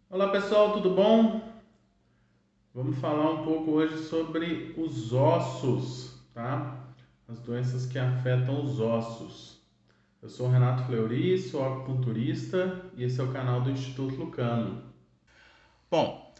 Olá pessoal, tudo bom? Vamos falar um pouco hoje sobre os ossos, tá? As doenças que afetam os ossos. Eu sou o Renato Fleury, sou acupunturista e esse é o canal do Instituto Lucano. Bom,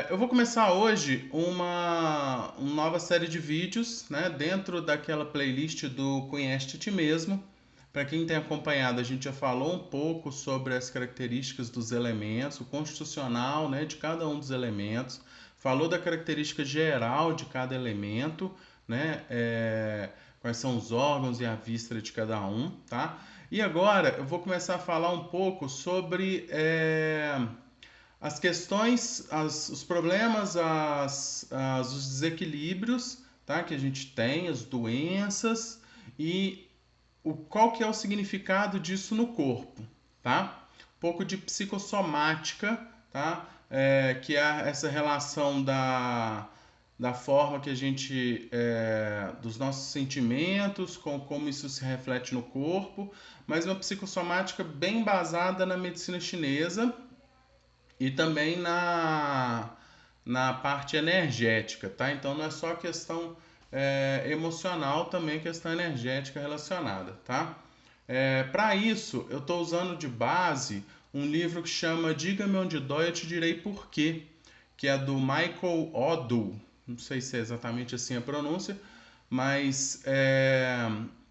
eu vou começar hoje uma nova série de vídeos, né, dentro daquela playlist do Conhece Ti Mesmo. Para quem tem acompanhado, a gente já falou um pouco sobre as características dos elementos, o constitucional, né, de cada um dos elementos, falou da característica geral de cada elemento, né, quais são os órgãos e a víscera de cada um, tá? E agora eu vou começar a falar um pouco sobre as questões, os problemas, os desequilíbrios, tá, que a gente tem, as doenças e qual que é o significado disso no corpo, tá? Um pouco de psicossomática, tá? Que é essa relação da forma que a gente, dos nossos sentimentos, com como isso se reflete no corpo, mas uma psicossomática bem basada na medicina chinesa e também na parte energética, tá? Então não é só questão emocional, também questão energética relacionada, tá? Para isso, eu estou usando de base um livro que chama Diga-me onde dói, eu te direi por quê, que é do Michael Odu. Não sei se é exatamente assim a pronúncia, mas é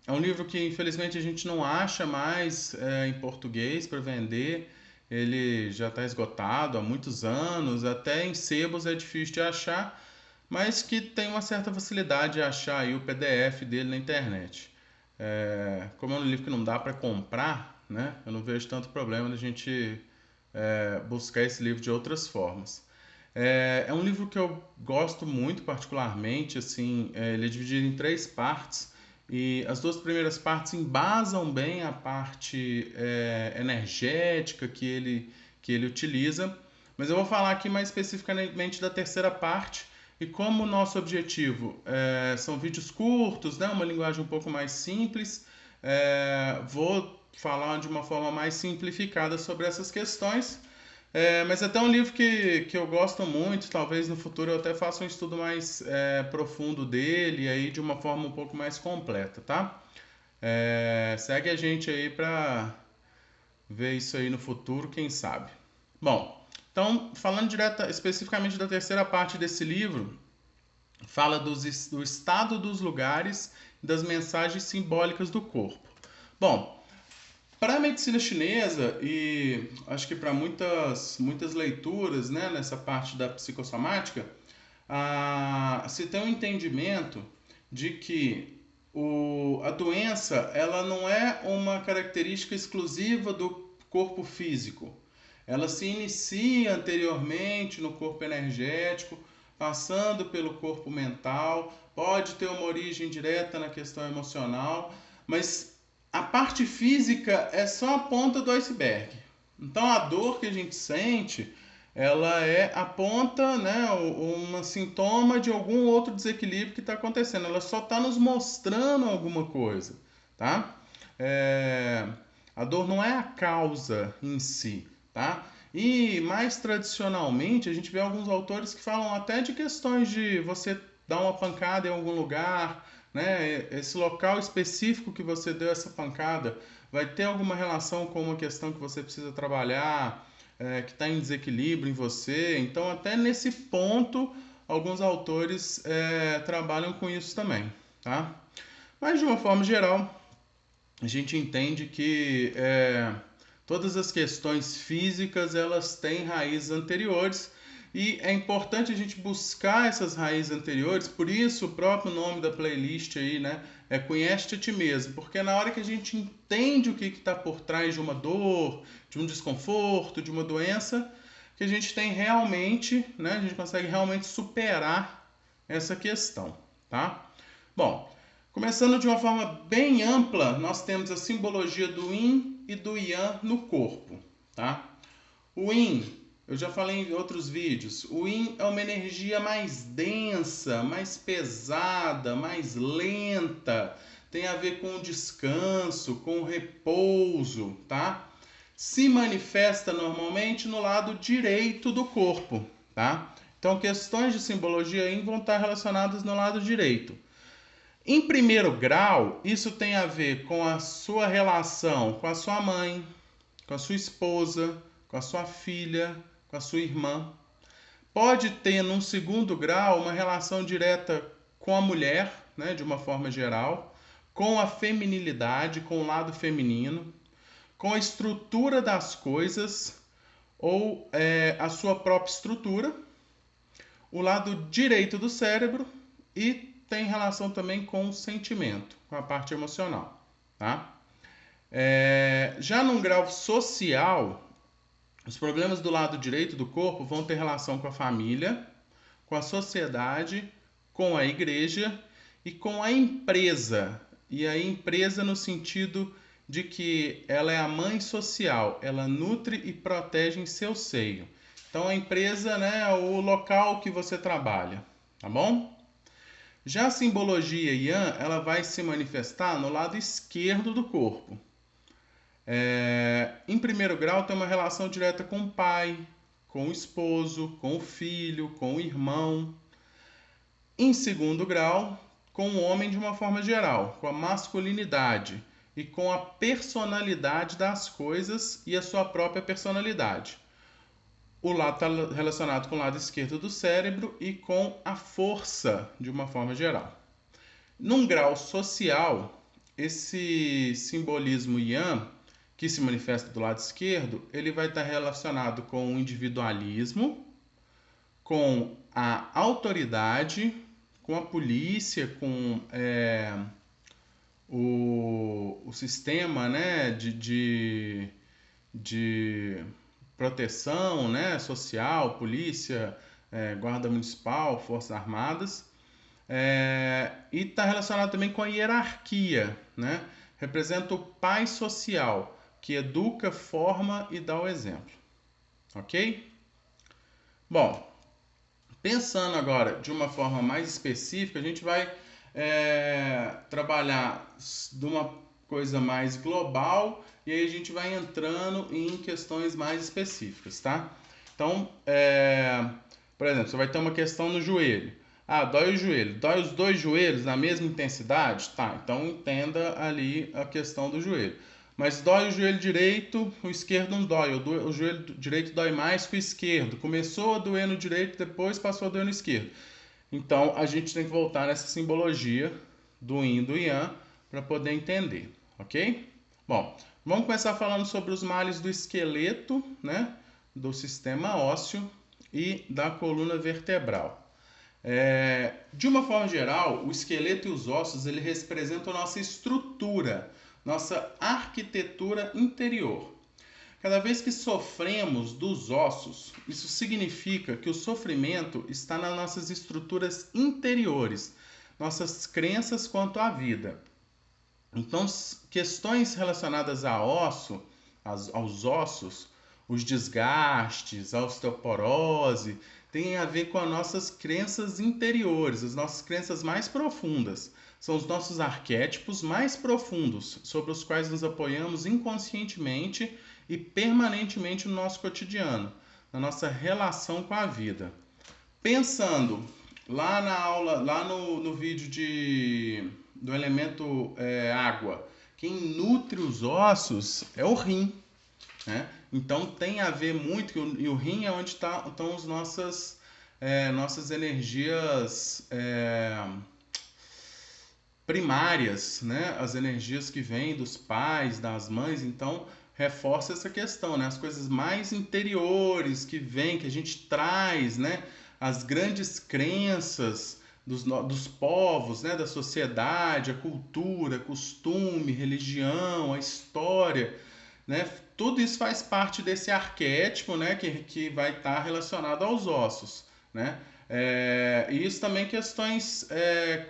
um livro que infelizmente a gente não acha mais em português para vender. Ele já está esgotado há muitos anos, até em sebos é difícil de achar, mas que tem uma certa facilidade de achar aí o PDF dele na internet. Como é um livro que não dá para comprar, né? Eu não vejo tanto problema da gente buscar esse livro de outras formas. É um livro que eu gosto muito particularmente, assim, ele é dividido em três partes e as duas primeiras partes embasam bem a parte energética que ele utiliza, mas eu vou falar aqui mais especificamente da terceira parte e como o nosso objetivo são vídeos curtos, né, uma linguagem um pouco mais simples, vou falar de uma forma mais simplificada sobre essas questões, mas é até um livro que eu gosto muito, talvez no futuro eu até faça um estudo mais profundo dele e aí de uma forma um pouco mais completa, tá? Segue a gente aí para ver isso aí no futuro, quem sabe. Bom, então falando especificamente da terceira parte desse livro, fala do estado dos lugares e das mensagens simbólicas do corpo. Bom, para a medicina chinesa e acho que para muitas leituras, né, nessa parte da psicossomática, se tem um entendimento de que a doença ela não é uma característica exclusiva do corpo físico. Ela se inicia anteriormente no corpo energético, passando pelo corpo mental, pode ter uma origem direta na questão emocional, mas a parte física é só a ponta do iceberg. Então a dor que a gente sente, ela é a ponta, né, um sintoma de algum outro desequilíbrio que está acontecendo. Ela só está nos mostrando alguma coisa, tá? É, a dor não é a causa em si, tá? E mais tradicionalmente a gente vê alguns autores que falam até de questões de você dar uma pancada em algum lugar, né? Esse local específico que você deu essa pancada vai ter alguma relação com uma questão que você precisa trabalhar, que está em desequilíbrio em você. Então, até nesse ponto, alguns autores trabalham com isso também, tá? Mas de uma forma geral, a gente entende que todas as questões físicas elas têm raízes anteriores e é importante a gente buscar essas raízes anteriores, por isso o próprio nome da playlist aí, né, é Conhece a Ti Mesmo, porque na hora que a gente entende o que está por trás de uma dor, de um desconforto, de uma doença, que a gente tem realmente, né, a gente consegue realmente superar essa questão, tá? Bom, começando de uma forma bem ampla, nós temos a simbologia do Yin e do Yang no corpo, tá? O Yin, eu já falei em outros vídeos, o Yin é uma energia mais densa, mais pesada, mais lenta, tem a ver com o descanso, com o repouso, tá? se manifesta normalmente no lado direito do corpo, tá? Então, questões de simbologia Yin vão estar relacionadas no lado direito. Em primeiro grau, isso tem a ver com a sua relação com a sua mãe, com a sua esposa, com a sua filha, com a sua irmã. Pode ter, num segundo grau, uma relação direta com a mulher, né, de uma forma geral, com a feminilidade, com o lado feminino, com a estrutura das coisas ou a sua própria estrutura, o lado direito do cérebro e tem relação também com o sentimento, com a parte emocional, tá? Já num grau social, os problemas do lado direito do corpo vão ter relação com a família, com a sociedade, com a igreja e com a empresa. E a empresa no sentido de que ela é a mãe social, ela nutre e protege em seu seio. Então a empresa, né, é o local que você trabalha, tá bom? Já a simbologia Yang, ela vai se manifestar no lado esquerdo do corpo. Em primeiro grau, tem uma relação direta com o pai, com o esposo, com o filho, com o irmão. Em segundo grau, com o homem de uma forma geral, com a masculinidade e com a personalidade das coisas e a sua própria personalidade. O lado está relacionado com o lado esquerdo do cérebro e com a força de uma forma geral. Num grau social, esse simbolismo Yang, que se manifesta do lado esquerdo, ele vai estar relacionado com o individualismo, com a autoridade, com a polícia, com o sistema, né, de proteção, né, social, polícia, guarda municipal, forças armadas, e está relacionado também com a hierarquia, né? Representa o pai social, que educa, forma e dá o exemplo. Ok? Bom, pensando agora de uma forma mais específica, a gente vai trabalhar de uma coisa mais global e aí a gente vai entrando em questões mais específicas, tá? Então, por exemplo, você vai ter uma questão no joelho. Ah, dói o joelho. Dói os dois joelhos na mesma intensidade? Tá, então entenda ali a questão do joelho. Mas dói o joelho direito, o esquerdo não dói. O joelho direito dói mais que o esquerdo. Começou a doer no direito, depois passou a doer no esquerdo. Então, a gente tem que voltar nessa simbologia do Yin e do Yang para poder entender, ok? Bom, vamos começar falando sobre os males do esqueleto, né? Do sistema ósseo e da coluna vertebral. De uma forma geral, o esqueleto e os ossos eles representam nossa estrutura, nossa arquitetura interior. Cada vez que sofremos dos ossos, isso significa que o sofrimento está nas nossas estruturas interiores, nossas crenças quanto à vida. Então, questões relacionadas a osso, aos ossos, os desgastes, a osteoporose, têm a ver com as nossas crenças interiores, as nossas crenças mais profundas. São os nossos arquétipos mais profundos, sobre os quais nos apoiamos inconscientemente e permanentemente no nosso cotidiano, na nossa relação com a vida. Pensando lá na aula, lá no vídeo do elemento água, quem nutre os ossos é o rim, né? Então tem a ver muito, e o rim é onde estão as nossas energias primárias, né? As energias que vêm dos pais, das mães, então reforça essa questão, né? As coisas mais interiores que vêm, que a gente traz, né? As grandes crenças dos povos, né? Da sociedade, a cultura, costume, religião, a história, né? Tudo isso faz parte desse arquétipo, né? Que vai estar relacionado aos ossos, né? E isso também questões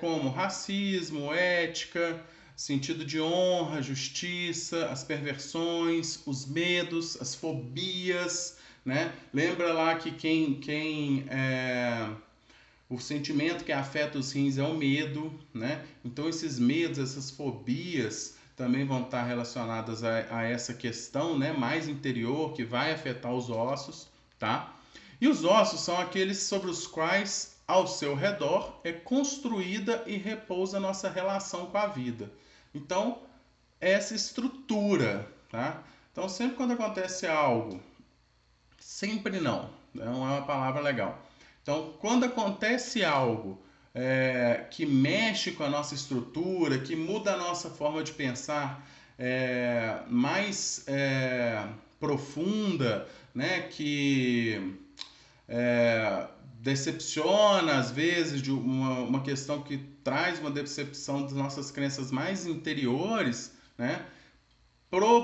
como racismo, ética, sentido de honra, justiça, as perversões, os medos, as fobias, né? Lembra lá que o sentimento que afeta os rins é o medo, né? Então esses medos, essas fobias também vão estar relacionadas a essa questão, né, mais interior, que vai afetar os ossos, tá? E os ossos são aqueles sobre os quais, ao seu redor, é construída e repousa a nossa relação com a vida. Então, essa estrutura, tá? Então, sempre quando acontece algo, sempre não é uma palavra legal. Então, quando acontece algo que mexe com a nossa estrutura, que muda a nossa forma de pensar, mais profunda, né, que decepciona às vezes, de uma questão que traz uma decepção das nossas crenças mais interiores, né,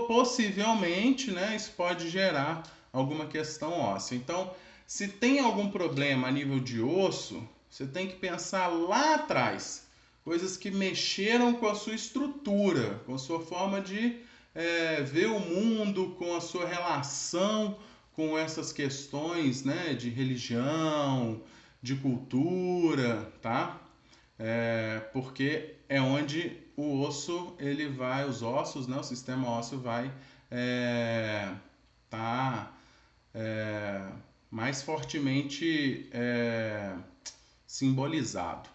possivelmente, né, isso pode gerar alguma questão óssea. Então, se tem algum problema a nível de osso, você tem que pensar lá atrás, coisas que mexeram com a sua estrutura, com a sua forma de ver o mundo, com a sua relação com essas questões, né, de religião, de cultura, tá? Porque é onde o osso, ele vai, os ossos, né, o sistema ósseo vai tá mais fortemente simbolizado.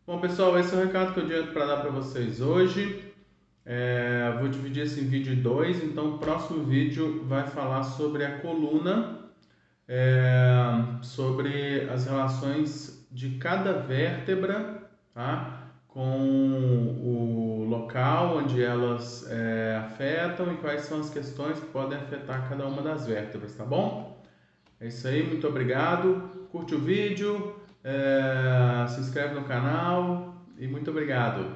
Bom, pessoal, esse é o recado que eu tinha para dar para vocês hoje. Vou dividir esse vídeo em dois, então o próximo vídeo vai falar sobre a coluna, sobre as relações de cada vértebra, tá? Com o local onde elas afetam e quais são as questões que podem afetar cada uma das vértebras, tá bom? É isso aí, muito obrigado. Curte o vídeo, se inscreve no canal e muito obrigado.